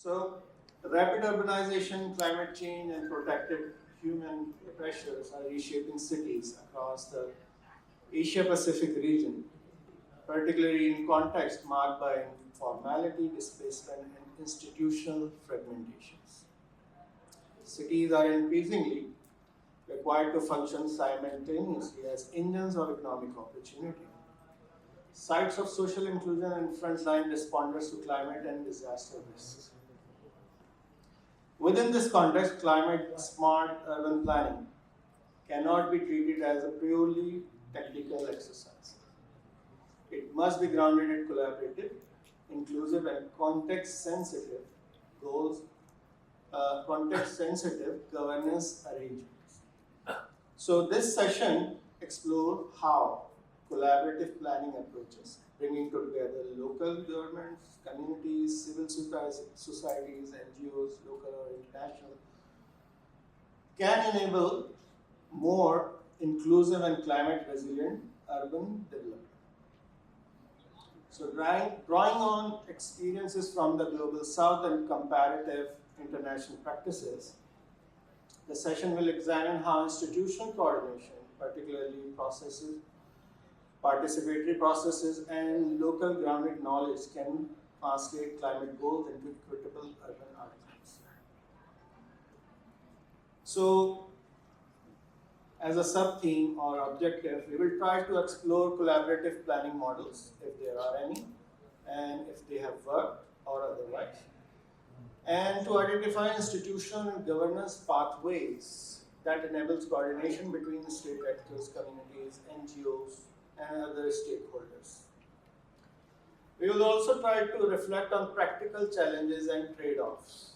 So, rapid urbanization, climate change, and protected human pressures are reshaping cities across the Asia-Pacific region, particularly in context marked by informality, displacement, and institutional fragmentations. Cities are increasingly required to function simultaneously as engines of economic opportunity, sites of social inclusion, and frontline responders to climate and disaster risks. Within this context, climate smart urban planning cannot be treated as a purely technical exercise. It must be grounded in collaborative, inclusive, and context-sensitive goals, context-sensitive governance arrangements. So this session explores how collaborative planning approaches, bringing together local governments, communities, civil societies, NGOs, local or international, can enable more inclusive and climate resilient urban development. So drawing on experiences from the global south and comparative international practices, the session will examine how institutional coordination, particularly participatory processes, and local grounded knowledge can translate climate goals into equitable urban outcomes. So, as a sub-theme or objective, we will try to explore collaborative planning models, if there are any, and if they have worked or otherwise, and to identify institutional and governance pathways that enables coordination between the state actors, communities, NGOs, and other stakeholders. We will also try to reflect on practical challenges and trade-offs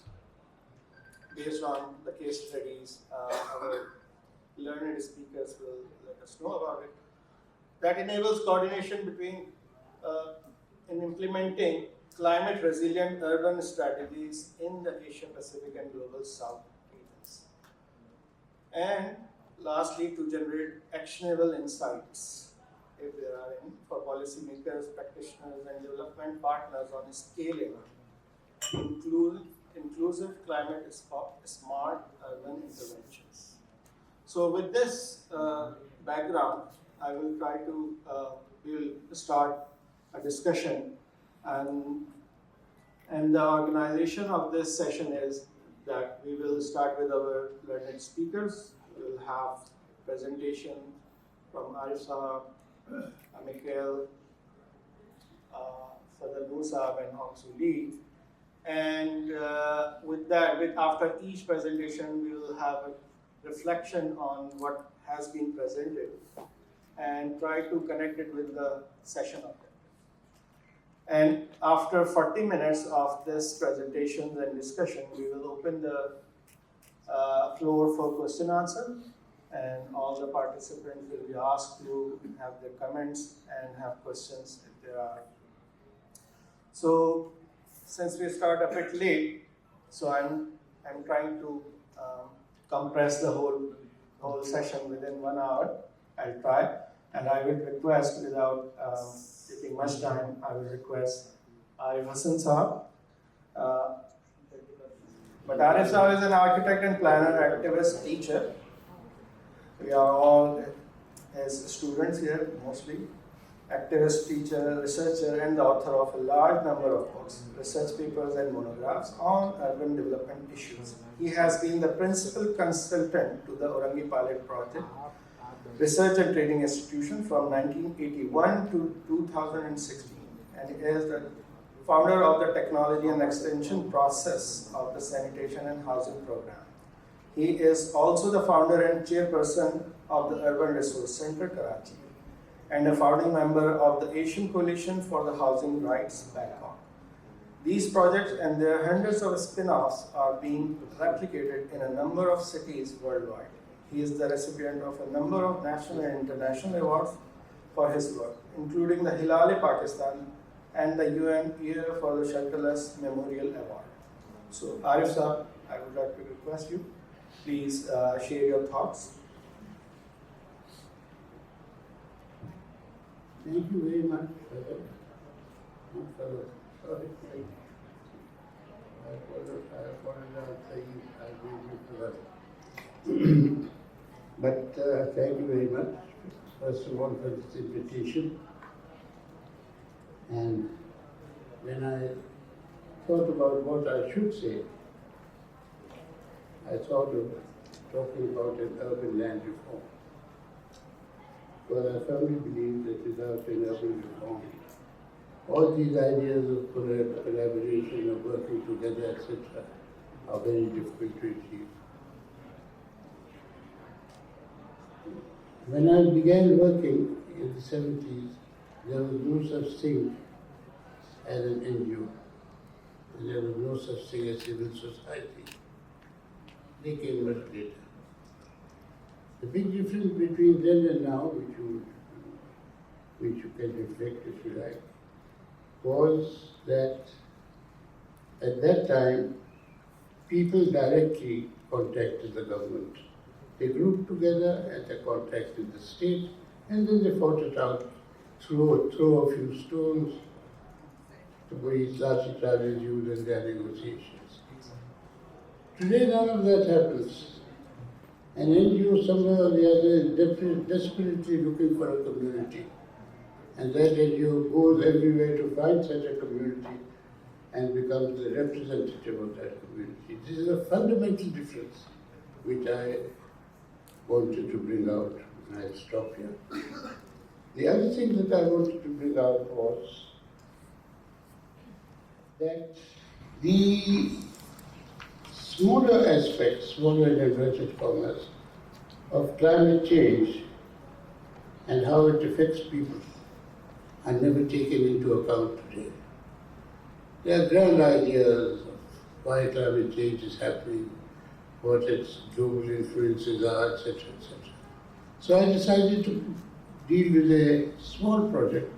based on the case studies our learned speakers will let us know about it, that enables coordination between in implementing climate resilient urban strategies in the Asia Pacific and Global South regions. And lastly, to generate actionable insights, if there are any, for policymakers, practitioners, and development partners on scaling inclusive climate smart urban interventions. So with this background, I will try to, we'll start a discussion, and the organization of this session is that we will start with our learned speakers. We'll have presentation from Arif Sahab, Mikhail, Fadal Musa, and Hongsu Lee. And with that, after each presentation, we will have a reflection on what has been presented and try to connect it with the session objective. And after 40 minutes of this presentation and discussion, we will open the floor for question answer, and all the participants will be asked to have their comments and have questions if there are. So since we start a bit late, so I'm trying to compress the whole session within 1 hour. I'll try, and I will request, without taking much time, I will request Arif Hassan Sahab. But Arif Sahab is an architect and planner, activist, teacher. We are all as students here, mostly. Activist, teacher, researcher, and the author of a large number of books, research papers, and monographs on urban development issues. He has been the principal consultant to the Orangi Pilot Project, Research and Training Institution from 1981 to 2016, and he is the founder of the Technology and Extension Process of the Sanitation and Housing Program. He is also the founder and chairperson of the Urban Resource Center, Karachi, and a founding member of the Asian Coalition for the Housing Rights, Bangkok. These projects and their hundreds of spin-offs are being replicated in a number of cities worldwide. He is the recipient of a number of national and international awards for his work, including the Hilal-e-Pakistan and the UN Year for the Shelterless Memorial Award. So, Arif Sahab, I would like to request you, please share your thoughts. Thank you very much. wanted to answer you, I gave you for that. But thank you very much, first of all, for this invitation. And when I thought about what I should say, I thought of talking about an urban land reform. Well, I firmly believe that without an urban reform, all these ideas of collaboration, of working together, etc., are very difficult to achieve. When I began working in the 70s, there was no such thing as an NGO. There was no such thing as civil society. They came much later. The big difference between then and now, which you can reflect if you like, was that at that time, people directly contacted the government. They grouped together and they contacted the state, and then they fought it out, throw a few stones to which Lathi charges used in their negotiations. Today, none of that happens. An NGO somewhere or the other is desperately looking for a community. And that NGO goes everywhere to find such a community and becomes the representative of that community. This is a fundamental difference which I wanted to bring out, and I'll stop here. The other thing that I wanted to bring out was that the smaller aspects, smaller in inverted commas, of climate change and how it affects people are never taken into account today. There are grand ideas of why climate change is happening, what its global influences are, etc., etc. So I decided to deal with a small project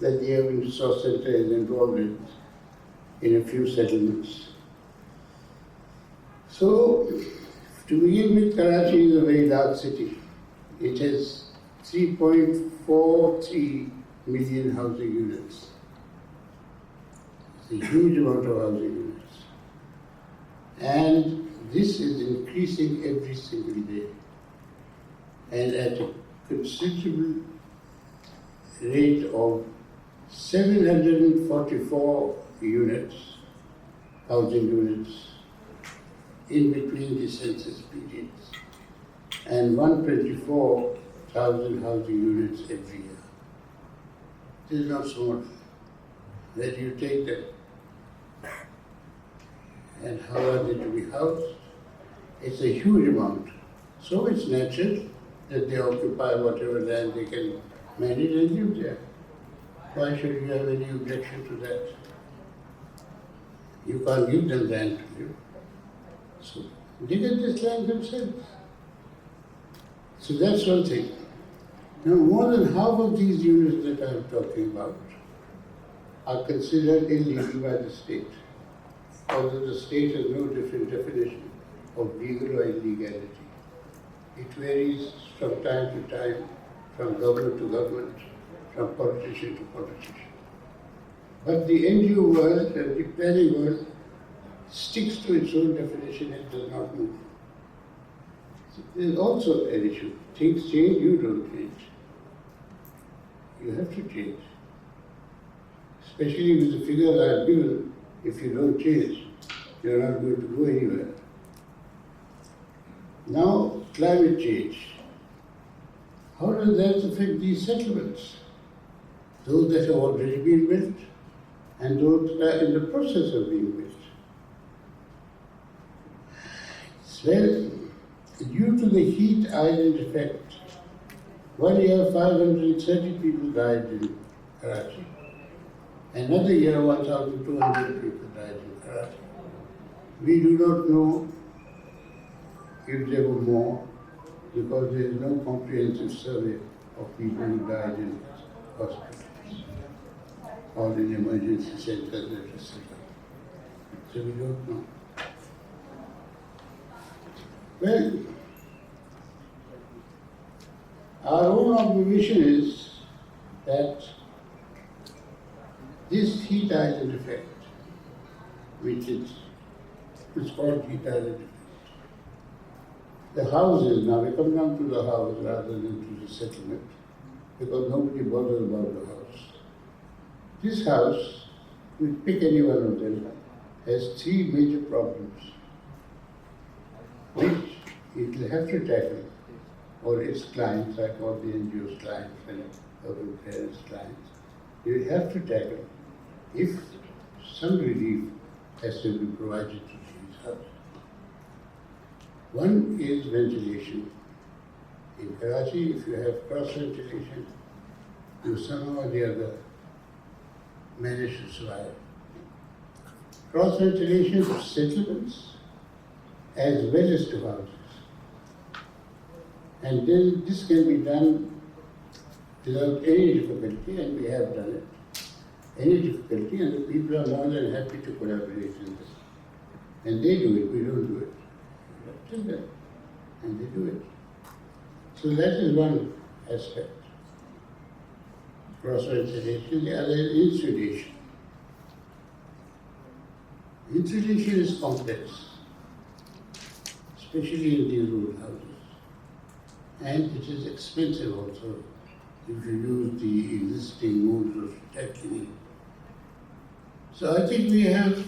that the Urban Resource Center is involved in a few settlements. So, to begin with, Karachi is a very large city. It has 3.43 million housing units. It's a huge amount of housing units. And this is increasing every single day. And at a considerable rate of 744 units, housing units, in between the census periods, and 124,000 housing units every year. This is not small. Where do you take them? And how are they to be housed? It's a huge amount. So it's natural that they occupy whatever land they can manage and live there. Why should you have any objection to that? You can't give them land to live. So they get this land themselves. So that's one thing. Now, more than half of these units that I'm talking about are considered illegal by the state, although the state has no different definition of legal or illegality. It varies from time to time, from government to government, from politician to politician. But the NGO world and the planning world sticks to its own definition and does not move. There's also an issue. Things change, you don't change. You have to change. Especially with the figures I've given, if you don't change, you're not going to go anywhere. Now, climate change. How does that affect these settlements? Those that have already been built and those that are in the process of being built. Well, due to the heat island effect, one year 530 people died in Karachi. Another year 1,200 people died in Karachi. We do not know if there were more because there is no comprehensive survey of people who died in hospitals or in emergency centers, etc. So we don't know. Well, our own observation is that this heat island effect, which is It's called Gita. The houses, now we come down to the house rather than to the settlement, because nobody bothers about the house. This house, we pick any one of them, has three major problems, which it will have to tackle, or its clients, I call the NGO's clients and urban parents' clients, you will have to tackle if some relief has to be provided to these houses. One is ventilation. In Karachi, if you have cross ventilation, you somehow or the other manage to survive. Cross ventilation to settlements as well as to houses. And then this can be done without any difficulty, and we have done it. Any difficulty, and the people are more than happy to collaborate in this. And they do it, we don't do it. Tell them, and they do it. So that is one aspect. Cross ventilation, the other is insulation. Insulation is complex, especially in these rural houses. And it is expensive also if you use the existing modes of technique. So I think we have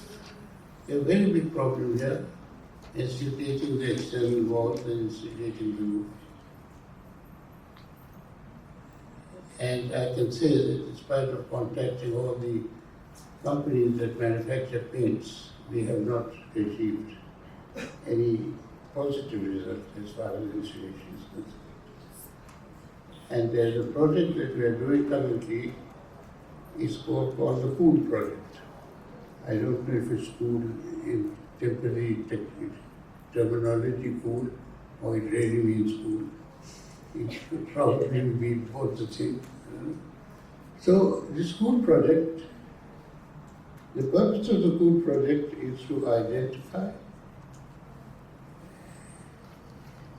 a very big problem here, insulating the external walls and insulating the roof. And I can say that in spite of contacting all the companies that manufacture paints, we have not achieved any positive result as far as insulation is concerned. And there's a project that we are doing currently, is called the Cool Project. I don't know if it's cool in temporary terminology cool, or it really means cool. It should probably be both the same. So this Cool Project, the purpose of the Cool Project is to identify,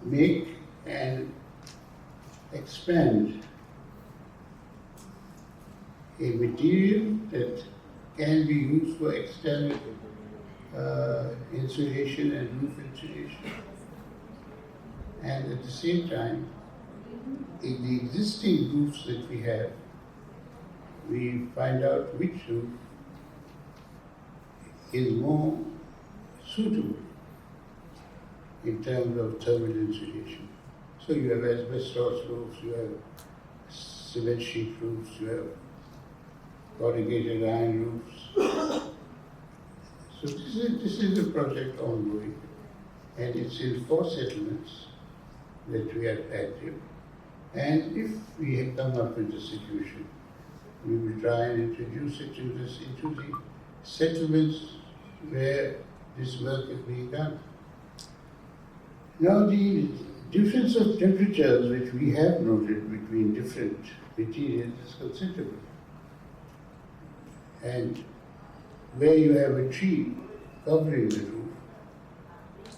make and expand a material that can be used for external insulation and roof insulation. And at the same time, in the existing roofs that we have, we find out which roof is more suitable in terms of thermal insulation. So you have asbestos roofs, you have cement sheet roofs, you have corrugated iron roofs. So this is a project ongoing, and it's in 4 settlements that we are active. And if we come up with a solution, we will try and introduce it into the settlements where this work is being done. Now the difference of temperatures which we have noted between different materials is considerable. And where you have a tree covering the roof,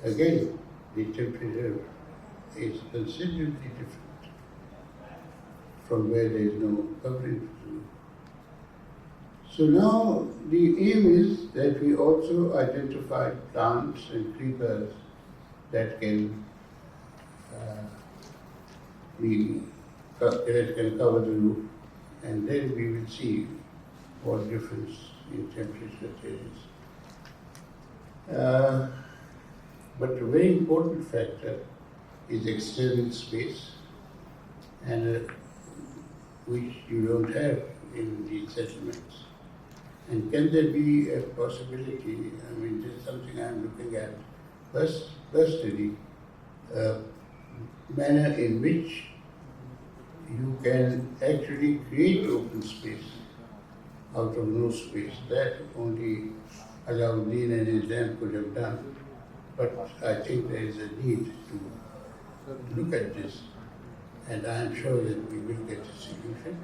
again, the temperature is considerably different from where there is no covering to the roof. So now the aim is that we also identify plants and creepers that can cover the roof, and then we will see what difference in temperature there is. But a very important factor is external space, and which you don't have in the settlements. And can there be a possibility, I mean, this is something I'm looking at personally, manner in which you can actually create open space out of no space. That only Alauddin and his lamp could have done. But I think there is a need to look at this, and I am sure that we will get a solution,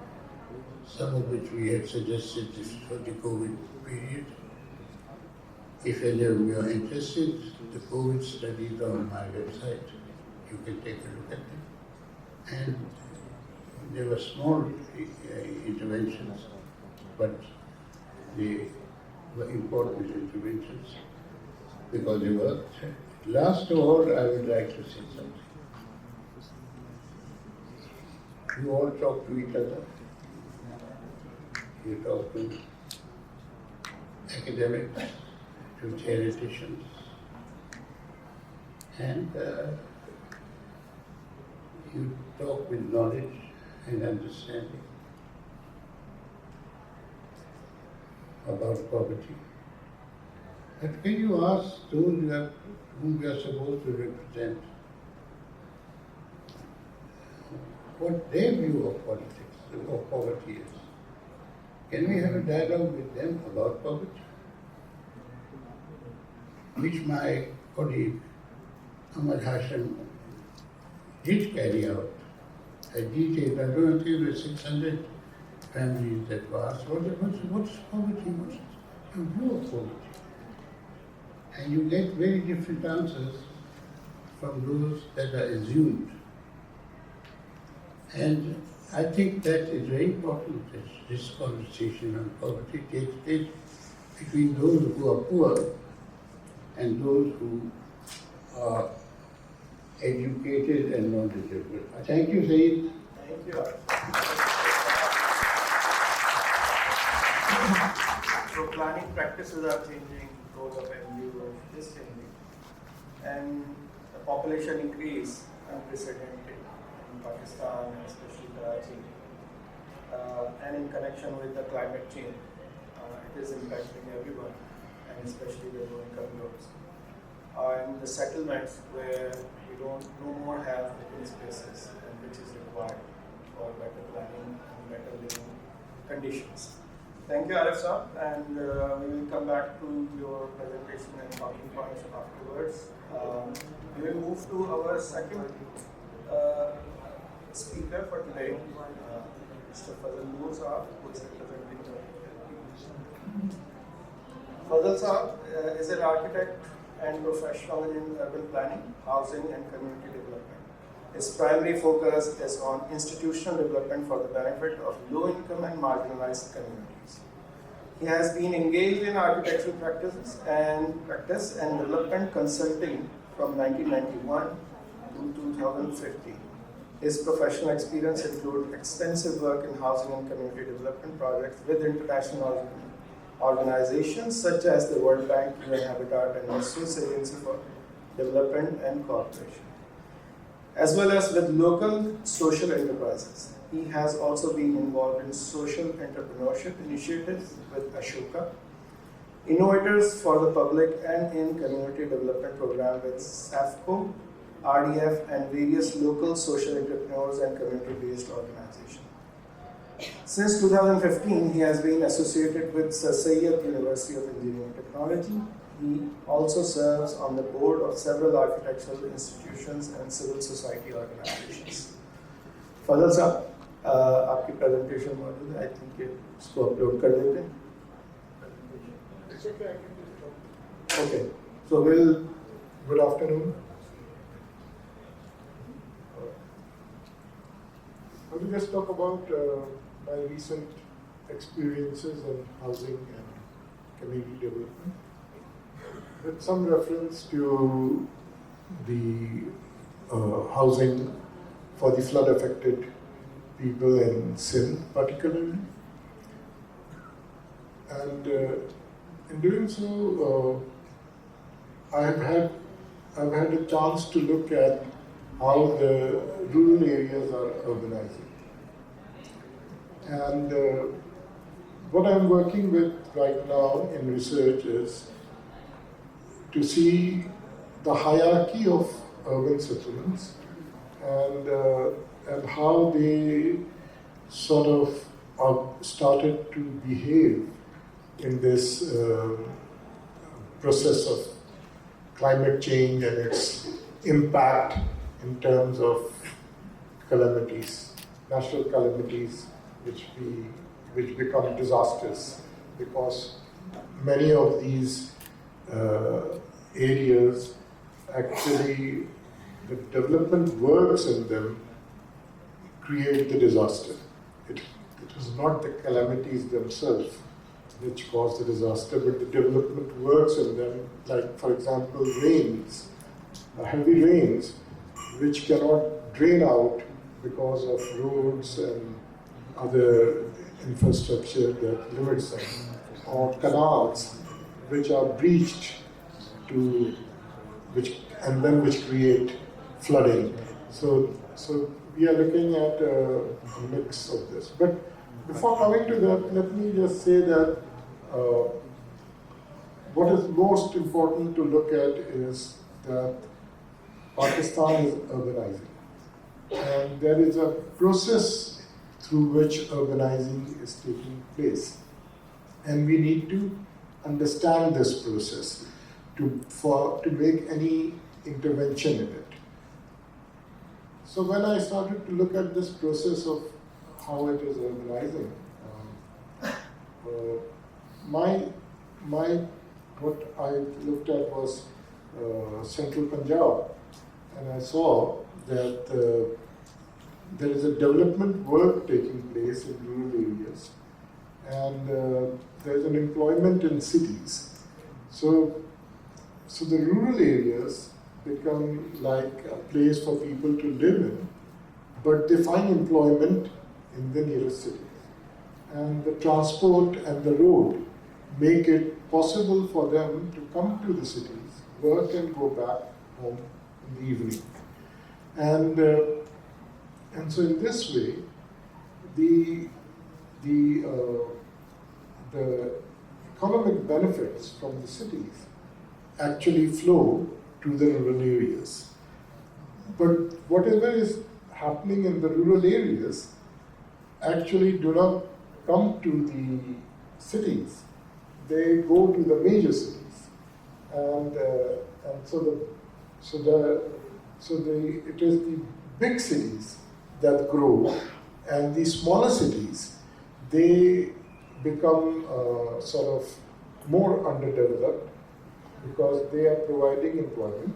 some of which we have suggested for the COVID period. If any of you are interested, the COVID studies are on my website. You can take a look at them. And there were small interventions, but they were important interventions. because you worked. Last of all, I would like to say something. You all talk to each other. You talk to academics, to theoreticians, and you talk with knowledge and understanding about poverty. But can you ask those whom we are supposed to represent what their view of politics, of poverty is? Can we have a dialogue with them about poverty? Which my colleague Ahmad Hashim did carry out. I detailed, I don't think it was 600 families that were asked, what's poverty? What's your view of poverty? And you get very different answers from those that are assumed. And I think that is very important that this conversation on poverty takes place between those who are poor and those who are educated and knowledgeable. Thank you, Saeed. Thank you. So planning practices are changing, role of NGO is changing, and the population increase unprecedented in Pakistan, and especially Karachi, and in connection with the climate change, it is impacting everyone, and especially the low-income groups. And the settlements where we don't no more have open spaces, and which is required for better planning and better living conditions. Thank you, Arif Saab, and we will come back to your presentation and talking points afterwards. We will move to our second speaker for today, Mr. Fazal Noor Saab, who is representing the Fazal Saab is an architect and professional in urban planning, housing and community development. His primary focus is on institutional development for the benefit of low-income and marginalized communities. He has been engaged in architectural practice and development consulting from 1991 to 2015. His professional experience includes extensive work in housing and community development projects with international organizations such as the World Bank, UN Habitat, and Swiss Agency for Development and Cooperation, as well as with local social enterprises. He has also been involved in social entrepreneurship initiatives with Ashoka, Innovators for the Public, and in community development program with SAFCO, RDF, and various local social entrepreneurs and community-based organizations. Since 2015, he has been associated with Sir Syed University of Engineering and Technology. He also serves on the board of several architectural institutions and civil society organizations. फजल साहब, आपकी presentation मौजूद है. I think ये इसको upload कर देते हैं. Okay. So we'll. Good afternoon. I will just talk about my recent experiences in housing and community development, with some reference to the housing for the flood-affected people in Sindh, particularly. And in doing so, I've had a chance to look at how the rural areas are urbanizing. And what I'm working with right now in research is to see the hierarchy of urban settlements and how they sort of are started to behave in this process of climate change and its impact in terms of calamities, natural calamities, which become disasters, because many of these areas actually, the development works in them create the disaster. It is not the calamities themselves which cause the disaster, but the development works in them, like for example rains, heavy rains, which cannot drain out because of roads and other infrastructure that limits them, or canals which are breached to which create flooding. So we are looking at a mix of this. But before coming to that, let me just say that what is most important to look at is that Pakistan is urbanizing. And there is a process through which urbanizing is taking place. And we need to understand this process to make any intervention in it. So when I started to look at this process of how it is urbanizing, what I looked at was central Punjab, and I saw that there is a development work taking place in rural areas, and there is an employment in cities. So the rural areas become like a place for people to live in, but they find employment in the nearest cities. And the transport and the road make it possible for them to come to the cities, work and go back home in the evening. And so in this way, the economic benefits from the cities actually flow to the rural areas. But whatever is happening in the rural areas actually do not come to the cities. They go to the major cities, and it is the big cities that grow, and the smaller cities, they become sort of more underdeveloped because they are providing employment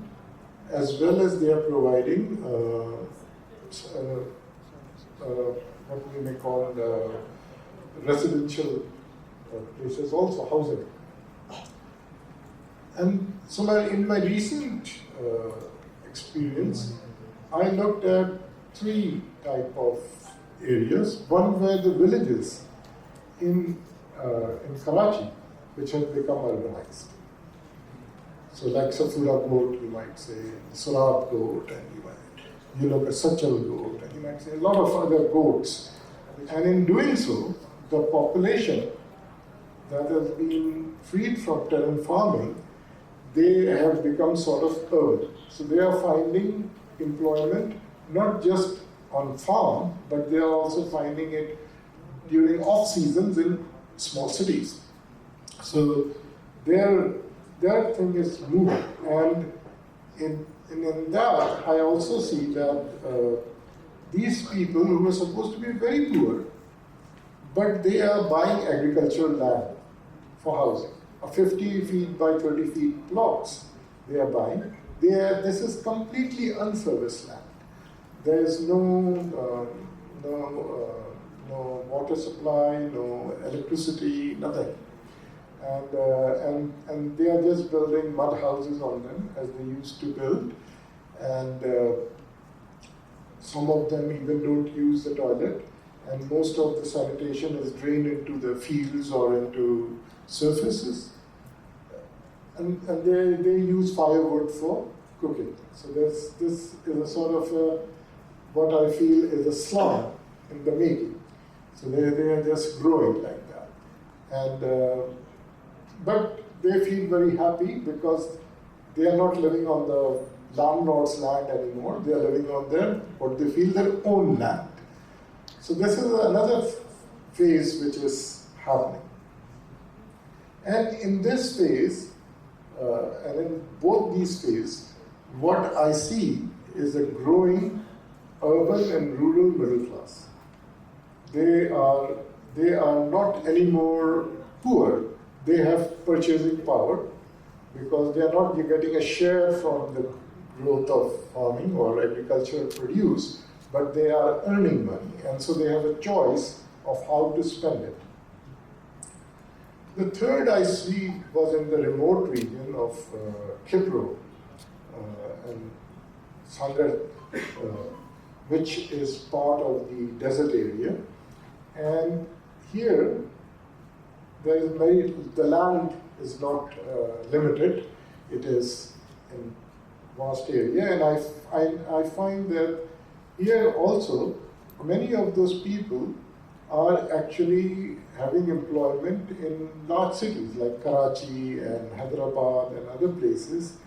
as well as they are providing what we may call residential places, also housing. And so in my recent experience, I looked at three type of areas. One were the villages in Karachi, which have become urbanized. So like Safura Goat, you might say, Surat Goat, and you look at Sachal Goat, and you might say a lot of other goats. And in doing so, the population that has been freed from tenant farming, they have become sort of urban. So they are finding employment not just on farm, but they are also finding it during off seasons in small cities. So their thing is moving, and in that I also see that these people who are supposed to be very poor, but they are buying agricultural land for housing. A 50 feet by 30 feet plots they are buying. This is completely unserviced land. There is no water supply, no electricity, nothing. And they are just building mud houses on them as they used to build. And some of them even don't use the toilet. And most of the sanitation is drained into the fields or into surfaces. And they use firewood for cooking. So this is a sort of what I feel is a slum in the making. So they are just growing like that. And but they feel very happy because they are not living on the landlord's land anymore. They are living on what they feel their own land. So this is another phase which is happening. And in this phase, and in both these phases, what I see is a growing urban and rural middle class. They are not anymore poor. They have purchasing power because they are not getting a share from the growth of farming or agricultural produce, but they are earning money, and so they have a choice of how to spend it. The third I see was in the remote region of Kipro and Sangar, which is part of the desert area. And here, the land is not limited. It is in vast area, and I find that here also many of those people are actually having employment in large cities like Karachi and Hyderabad and other places,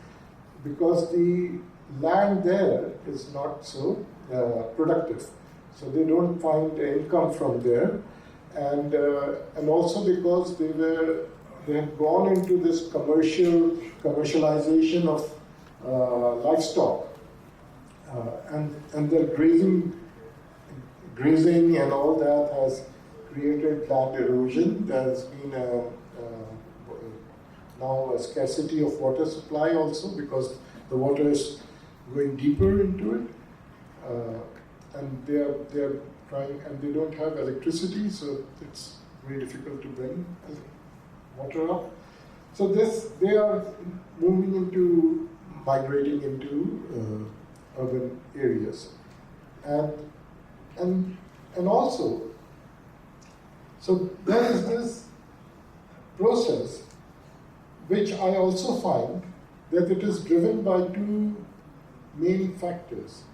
because the land there is not so productive. So they don't find income from there, and also because they have gone into this commercialization of livestock, and their grazing and all that has created land erosion. There's been now a scarcity of water supply also, because the water is going deeper into it, and they are trying, and they don't have electricity, so it's very difficult to bring water up. So they are migrating into urban areas, and also, so there is this process which I also find that it is driven by two main factors.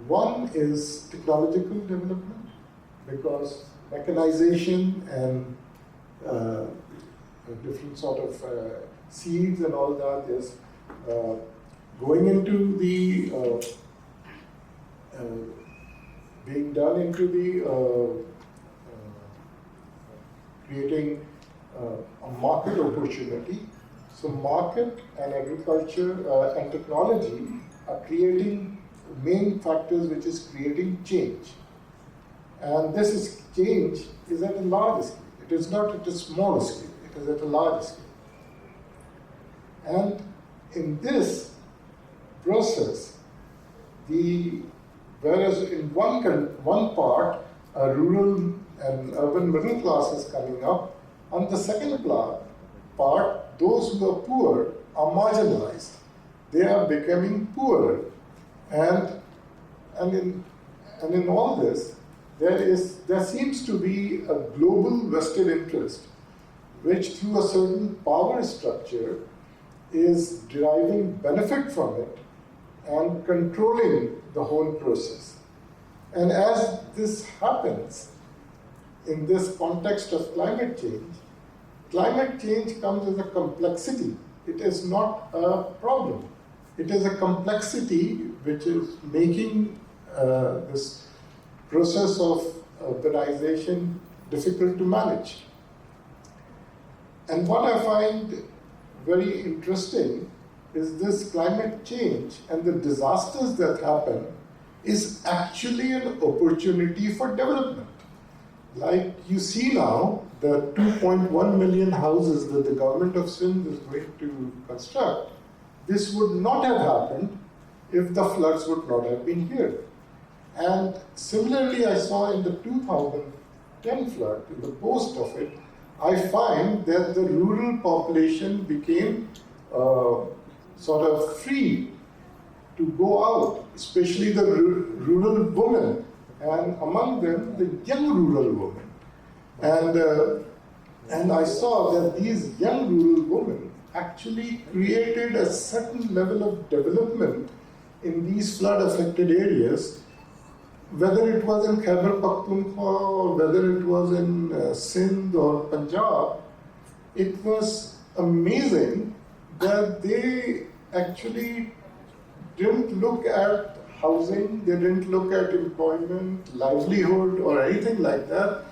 One is technological development, because mechanization and different sort of seeds and all that is going into the being done into the creating a market opportunity. So market and agriculture and technology are creating main factors which is creating change. And this change is at a large scale. It is not at a small scale, it is at a large scale. And in this process, whereas in one part, a rural and urban middle class is coming up, on the second part, those who are poor are marginalized. They are becoming poorer. And in all this, there seems to be a global vested interest, which through a certain power structure is deriving benefit from it and controlling the whole process. And as this happens in this context of climate change comes as a complexity. It is not a problem. It is a complexity which is making this process of urbanization difficult to manage. And what I find very interesting is this climate change and the disasters that happen is actually an opportunity for development. Like you see now, the 2.1 million houses that the government of Sindh is going to construct, this would not have happened if the floods would not have been here. And similarly, I saw in the 2010 flood, in the post of it, I find that the rural population became sort of free to go out, especially the rural women, and among them the young rural women. And I saw that these young rural women actually created a certain level of development in these flood-affected areas, whether it was in Khyber Pakhtunkhwa or whether it was in Sindh or Punjab. It was amazing that they actually didn't look at housing, they didn't look at employment, livelihood, or anything like that,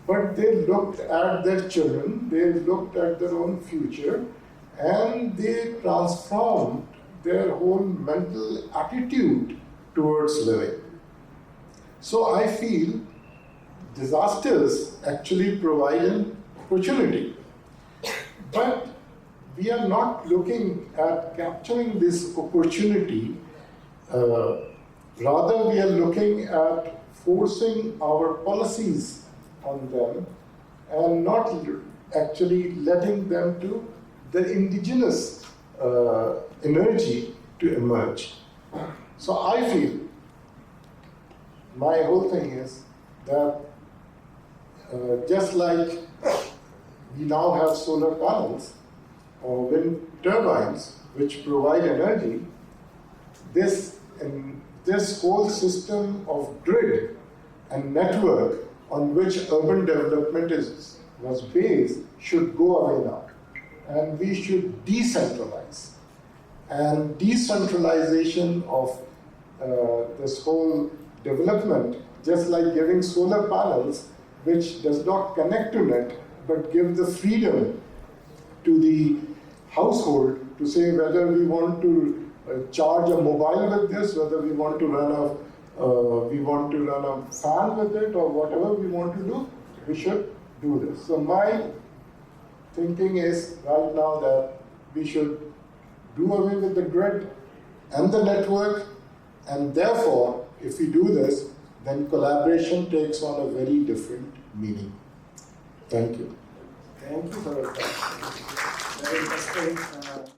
but they looked at their children, they looked at their own future, and they transformed their whole mental attitude towards living. So I feel disasters actually provide an opportunity, but we are not looking at capturing this opportunity. Rather, we are looking at forcing our policies on them and not actually letting them to the indigenous energy to emerge. So I feel my whole thing is that just like we now have solar panels or wind turbines which provide energy, this whole system of grid and network on which urban development was based should go away now. And we should decentralize. And decentralization of this whole development, just like giving solar panels, which does not connect to net, but give the freedom to the household to say whether we want to charge a mobile with this, whether we want to run a fan with it, or whatever we want to do, we should do this. So my thinking is right now that we should do away with the grid and the network, and therefore, if we do this, then collaboration takes on a very different meaning. Thank you. Thank you for your time. Very interesting.